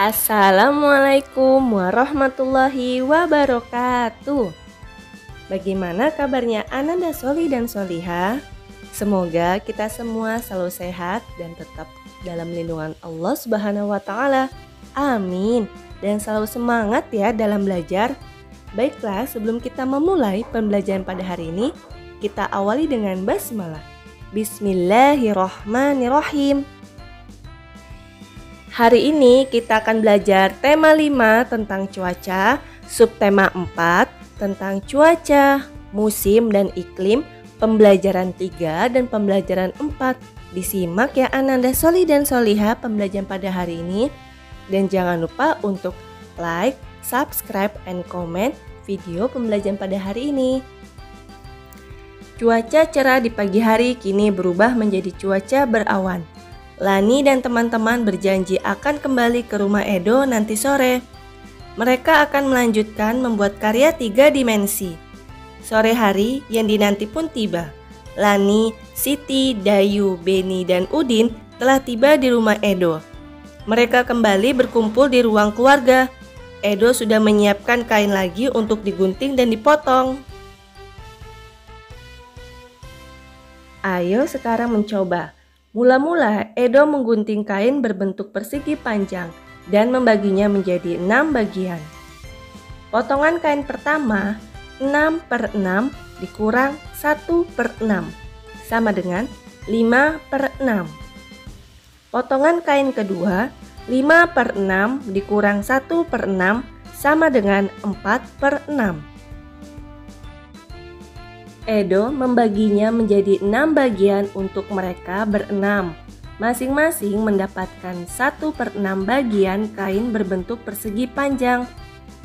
Assalamualaikum warahmatullahi wabarakatuh. Bagaimana kabarnya Ananda Soli dan Soliha? Semoga kita semua selalu sehat dan tetap dalam lindungan Allah Subhanahu wa Ta'ala. Amin. Dan selalu semangat ya dalam belajar. Baiklah, sebelum kita memulai pembelajaran pada hari ini, kita awali dengan basmalah. Bismillahirrahmanirrahim. Hari ini kita akan belajar tema 5 tentang cuaca, subtema 4 tentang cuaca, musim dan iklim, pembelajaran 3 dan pembelajaran 4. Disimak ya Ananda Soli dan Soliha pembelajaran pada hari ini. Dan jangan lupa untuk like, subscribe, and comment video pembelajaran pada hari ini. Cuaca cerah di pagi hari kini berubah menjadi cuaca berawan. Lani dan teman-teman berjanji akan kembali ke rumah Edo nanti sore. Mereka akan melanjutkan membuat karya 3 dimensi. Sore hari yang dinanti pun tiba. Lani, Siti, Dayu, Beni, dan Udin telah tiba di rumah Edo. Mereka kembali berkumpul di ruang keluarga. Edo sudah menyiapkan kain lagi untuk digunting dan dipotong. Ayo sekarang mencoba. Mula-mula Edo menggunting kain berbentuk persegi panjang dan membaginya menjadi 6 bagian. Potongan kain pertama 6/6 dikurang 1/6 sama dengan 5/6. Potongan kain kedua 5/6 dikurang 1/6 sama dengan 4/6. Edo membaginya menjadi 6 bagian untuk mereka berenam. Masing-masing mendapatkan 1/6 bagian kain berbentuk persegi panjang.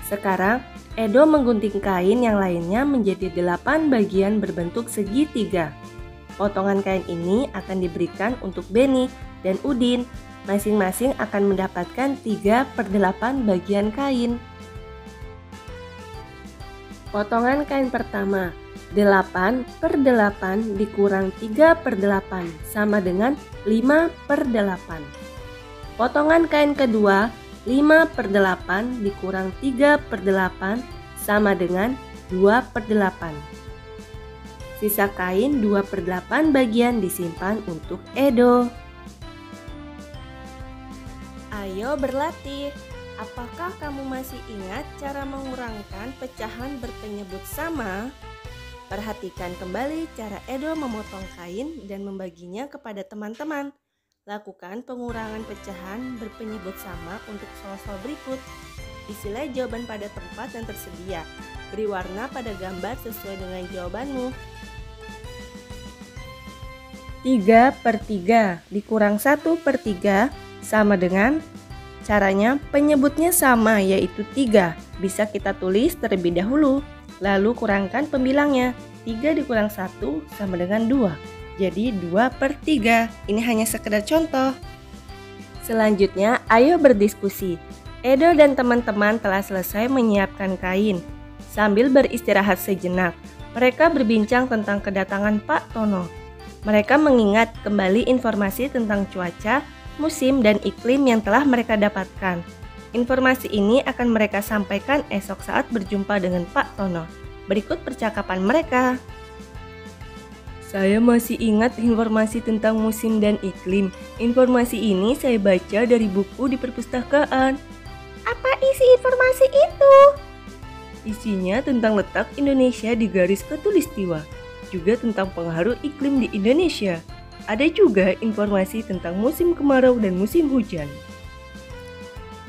Sekarang, Edo menggunting kain yang lainnya menjadi 8 bagian berbentuk segitiga. Potongan kain ini akan diberikan untuk Beni dan Udin. Masing-masing akan mendapatkan 3/8 bagian kain. Potongan kain pertama 8/8 dikurang 3/8 sama dengan 5/8. Potongan kain kedua 5/8 dikurang 3/8 sama dengan 2/8. Sisa kain 2/8 bagian disimpan untuk Edo. Ayo berlatih. Apakah kamu masih ingat cara mengurangkan pecahan berpenyebut sama? Perhatikan kembali cara Edo memotong kain dan membaginya kepada teman-teman. Lakukan pengurangan pecahan berpenyebut sama untuk soal-soal berikut. Isilah jawaban pada tempat yang tersedia. Beri warna pada gambar sesuai dengan jawabanmu. 3/3 dikurang 1/3 sama dengan, caranya penyebutnya sama yaitu 3. Bisa kita tulis terlebih dahulu. Lalu kurangkan pembilangnya. 3 dikurang 1 sama dengan 2. Jadi 2/3. Ini hanya sekedar contoh. Selanjutnya, ayo berdiskusi. Edo dan teman-teman telah selesai menyiapkan kain. Sambil beristirahat sejenak, mereka berbincang tentang kedatangan Pak Tono. Mereka mengingat kembali informasi tentang cuaca, musim, dan iklim yang telah mereka dapatkan. Informasi ini akan mereka sampaikan esok saat berjumpa dengan Pak Tono. Berikut percakapan mereka. Saya masih ingat informasi tentang musim dan iklim. Informasi ini saya baca dari buku di perpustakaan. Apa isi informasi itu? Isinya tentang letak Indonesia di garis khatulistiwa, juga tentang pengaruh iklim di Indonesia. Ada juga informasi tentang musim kemarau dan musim hujan.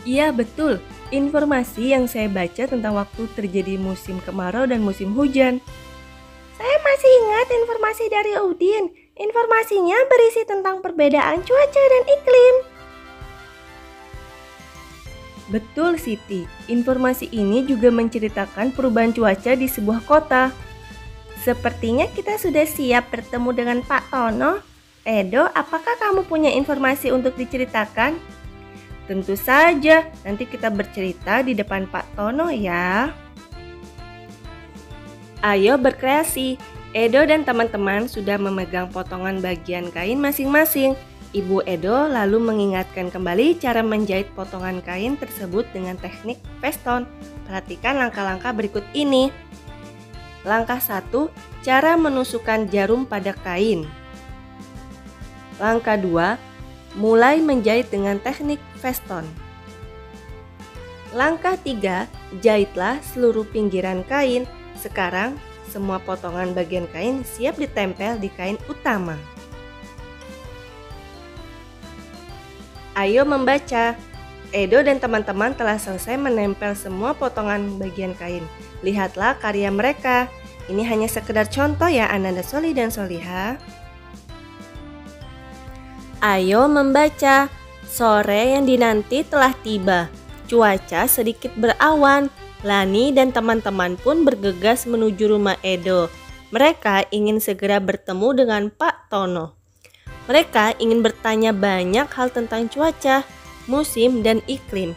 Iya betul, informasi yang saya baca tentang waktu terjadi musim kemarau dan musim hujan. Saya masih ingat informasi dari Udin. Informasinya berisi tentang perbedaan cuaca dan iklim. Betul Siti, informasi ini juga menceritakan perubahan cuaca di sebuah kota. Sepertinya kita sudah siap bertemu dengan Pak Tono. Edo, apakah kamu punya informasi untuk diceritakan? Tentu saja, nanti kita bercerita di depan Pak Tono ya. Ayo berkreasi. Edo dan teman-teman sudah memegang potongan bagian kain masing-masing. Ibu Edo lalu mengingatkan kembali cara menjahit potongan kain tersebut dengan teknik veston. Perhatikan langkah-langkah berikut ini. Langkah 1, cara menusukkan jarum pada kain. Langkah 2, mulai menjahit dengan teknik veston. Langkah 3, jahitlah seluruh pinggiran kain. Sekarang, semua potongan bagian kain siap ditempel di kain utama. Ayo membaca. Edo dan teman-teman telah selesai menempel semua potongan bagian kain. Lihatlah karya mereka. Ini hanya sekedar contoh ya Ananda Soli dan Soliha. Ayo membaca. Sore yang dinanti telah tiba. Cuaca sedikit berawan. Lani dan teman-teman pun bergegas menuju rumah Edo. Mereka ingin segera bertemu dengan Pak Tono. Mereka ingin bertanya banyak hal tentang cuaca, musim, dan iklim.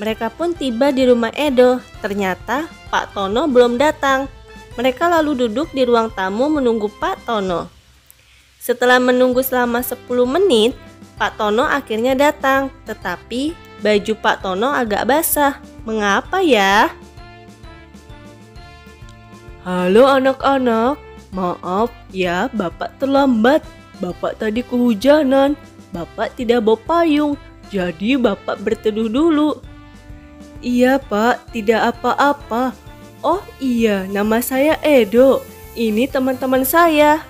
Mereka pun tiba di rumah Edo. Ternyata Pak Tono belum datang. Mereka lalu duduk di ruang tamu menunggu Pak Tono. Setelah menunggu selama 10 menit, Pak Tono akhirnya datang. Tetapi baju Pak Tono agak basah. Mengapa ya? Halo anak-anak, maaf ya Bapak terlambat. Bapak tadi kehujanan, Bapak tidak bawa payung, jadi Bapak berteduh dulu. Iya Pak, tidak apa-apa. Oh iya, nama saya Edo. Ini teman-teman saya.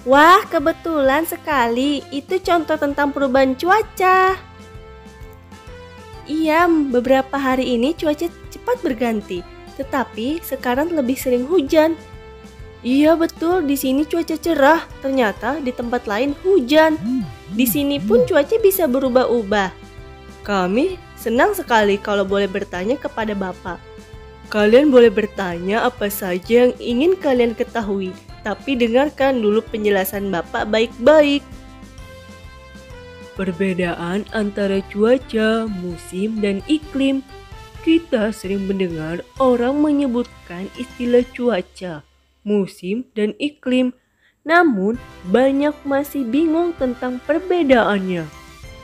Wah, kebetulan sekali. Itu contoh tentang perubahan cuaca. Iya, beberapa hari ini cuaca cepat berganti, tetapi sekarang lebih sering hujan. Iya betul, di sini cuaca cerah. Ternyata di tempat lain hujan. Di sini pun cuaca bisa berubah-ubah. Kami senang sekali kalau boleh bertanya kepada Bapak. Kalian boleh bertanya apa saja yang ingin kalian ketahui, tapi dengarkan dulu penjelasan Bapak baik-baik. Perbedaan antara cuaca, musim, dan iklim. Kita sering mendengar orang menyebutkan istilah cuaca, musim, dan iklim. Namun, banyak masih bingung tentang perbedaannya.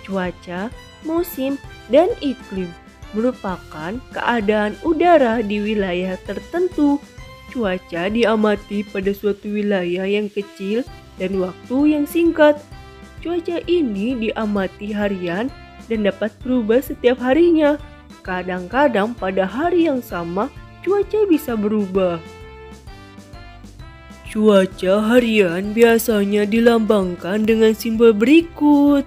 Cuaca, musim, dan iklim merupakan keadaan udara di wilayah tertentu. Cuaca diamati pada suatu wilayah yang kecil dan waktu yang singkat. Cuaca ini diamati harian dan dapat berubah setiap harinya. Kadang-kadang pada hari yang sama, cuaca bisa berubah. Cuaca harian biasanya dilambangkan dengan simbol berikut.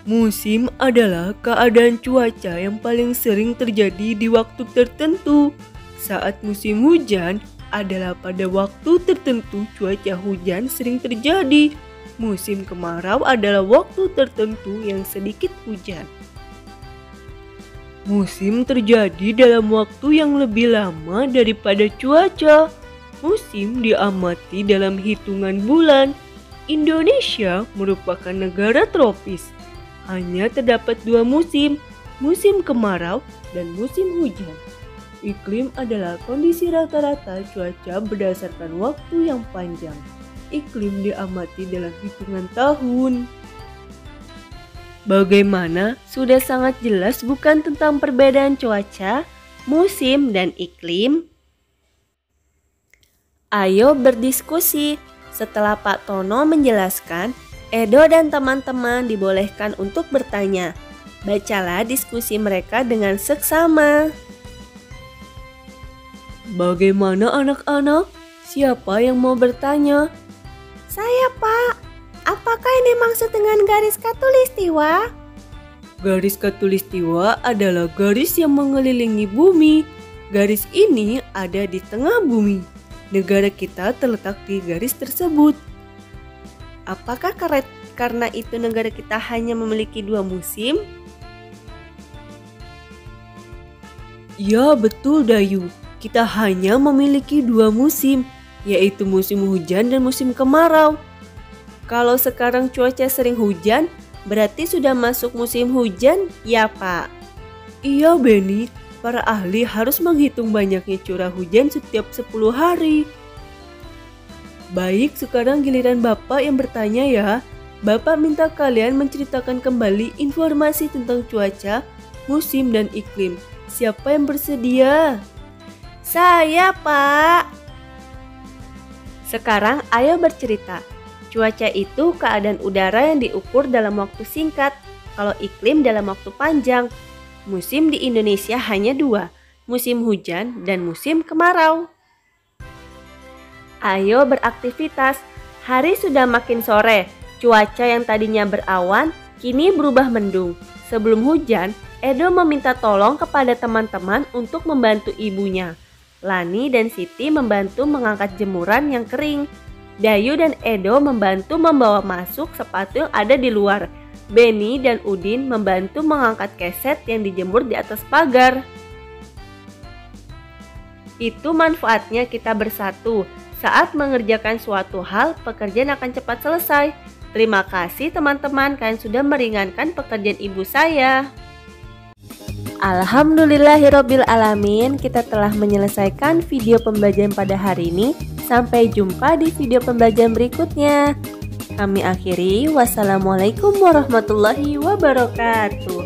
Musim adalah keadaan cuaca yang paling sering terjadi di waktu tertentu. Saat musim hujan adalah pada waktu tertentu cuaca hujan sering terjadi. Musim kemarau adalah waktu tertentu yang sedikit hujan. Musim terjadi dalam waktu yang lebih lama daripada cuaca. Musim diamati dalam hitungan bulan. Indonesia merupakan negara tropis. Hanya terdapat 2 musim, musim kemarau dan musim hujan. Iklim adalah kondisi rata-rata cuaca berdasarkan waktu yang panjang. Iklim diamati dalam hitungan tahun. Bagaimana? Sudah sangat jelas bukan tentang perbedaan cuaca, musim, dan iklim? Ayo berdiskusi. Setelah Pak Tono menjelaskan, Edo dan teman-teman dibolehkan untuk bertanya. Bacalah diskusi mereka dengan seksama. Bagaimana anak-anak? Siapa yang mau bertanya? Saya Pak. Apakah ini maksud dengan garis khatulistiwa? Garis khatulistiwa adalah garis yang mengelilingi bumi. Garis ini ada di tengah bumi. Negara kita terletak di garis tersebut. Apakah karena itu negara kita hanya memiliki 2 musim? Ya betul Dayu, kita hanya memiliki 2 musim, yaitu musim hujan dan musim kemarau. Kalau sekarang cuaca sering hujan, berarti sudah masuk musim hujan, ya Pak? Iya Benny, para ahli harus menghitung banyaknya curah hujan setiap 10 hari. Baik, sekarang giliran Bapak yang bertanya ya. Bapak minta kalian menceritakan kembali informasi tentang cuaca, musim, dan iklim. Siapa yang bersedia? Saya, Pak. Sekarang ayo bercerita. Cuaca itu keadaan udara yang diukur dalam waktu singkat, kalau iklim dalam waktu panjang. Musim di Indonesia hanya 2, musim hujan dan musim kemarau. Ayo beraktivitas, hari sudah makin sore. Cuaca yang tadinya berawan, kini berubah mendung. Sebelum hujan, Edo meminta tolong kepada teman-teman untuk membantu ibunya. Lani dan Siti membantu mengangkat jemuran yang kering. Dayu dan Edo membantu membawa masuk sepatu yang ada di luar. Beni dan Udin membantu mengangkat keset yang dijemur di atas pagar. Itu manfaatnya kita bersatu. Saat mengerjakan suatu hal, pekerjaan akan cepat selesai. Terima kasih teman-teman, kalian sudah meringankan pekerjaan ibu saya. Alhamdulillahirobbil alamin, kita telah menyelesaikan video pembelajaran pada hari ini. Sampai jumpa di video pembelajaran berikutnya. Kami akhiri, wassalamualaikum warahmatullahi wabarakatuh.